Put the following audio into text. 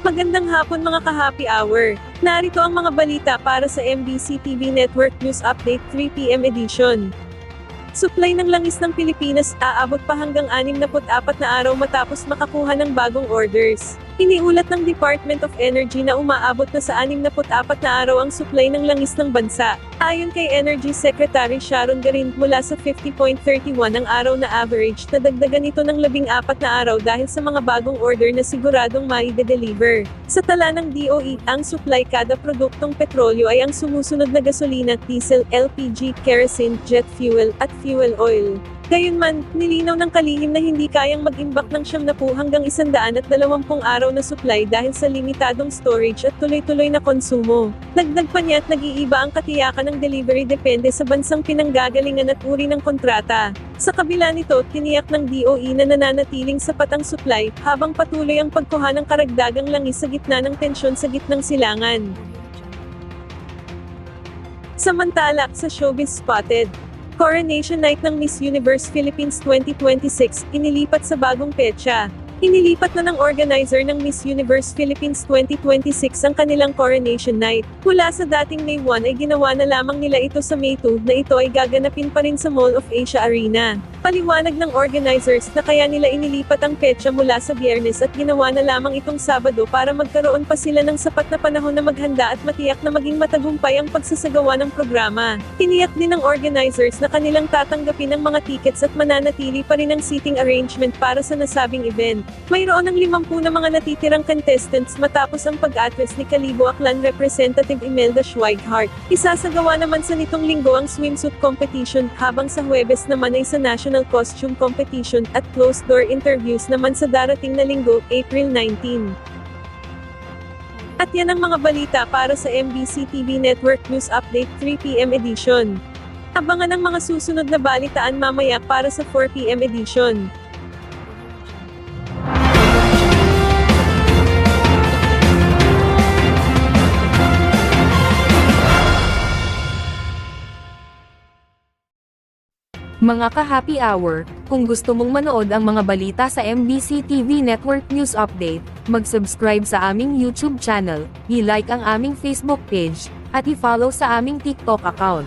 Magandang hapon mga ka-happy hour. Narito ang mga balita para sa MBC TV Network News Update 3 PM edition. Supply ng langis ng Pilipinas aabot pa hanggang 64 na araw matapos makakuha ng bagong orders. Iniulat ng Department of Energy na umaabot na sa 64 na araw ang supply ng langis ng bansa. Ayon kay Energy Secretary Sharon Garin, mula sa 50.31 ang araw na average, nadagdagan ito ng 14 na araw dahil sa mga bagong order na siguradong maide-deliver. Sa tala ng DOE, ang supply kada produktong petrolyo ay ang sumusunod na gasolina, diesel, LPG, kerosene, jet fuel, at fuel oil. Gayunman, nilinaw ng kalihim na hindi kayang mag-imbak ng 70 hanggang 120 araw na supply dahil sa limitadong storage at tuloy-tuloy na konsumo. Dagdag pa niya at nag-iiba ang katiyakan ng delivery depende sa bansang pinanggagalingan at uri ng kontrata. Sa kabila nito, tiniyak ng DOE na nananatiling sapat ang supply, habang patuloy ang pagkuha ng karagdagang langis sa gitna ng tensyon sa gitnang silangan. Samantala, sa Showbiz Spotted, Coronation Night ng Miss Universe Philippines 2026, inilipat sa bagong petsa. Inilipat na ng organizer ng Miss Universe Philippines 2026 ang kanilang Coronation Night. Mula sa dating May 1 ay ginawa na lamang nila ito sa May 2 na ito ay gaganapin pa rin sa Mall of Asia Arena. Paliwanag ng organizers na kaya nila inilipat ang petsa mula sa Biyernes at ginawa na lamang itong Sabado para magkaroon pa sila ng sapat na panahon na maghanda at matiyak na maging matagumpay ang pagsasagawa ng programa. Tiniyak din ng organizers na kanilang tatanggapin ang mga tickets at mananatili pa rin ang seating arrangement para sa nasabing event. Mayroon ng 50 na mga natitirang contestants matapos ang pag-atras ni Kalibo Aklan Representative Imelda Schweighardt. Isasagawa naman sa nitong linggo ang swimsuit competition, habang sa Huwebes naman ay sa National Costume Competition, at closed-door interviews naman sa darating na linggo, April 19. At yan ang mga balita para sa MBC TV Network News Update 3 PM edition. Abangan ang mga susunod na balitaan mamaya para sa 4 PM edition. Mga ka-happy hour, kung gusto mong manood ang mga balita sa MBC TV Network News Update, mag-subscribe sa aming YouTube channel, i-like ang aming Facebook page, at i-follow sa aming TikTok account.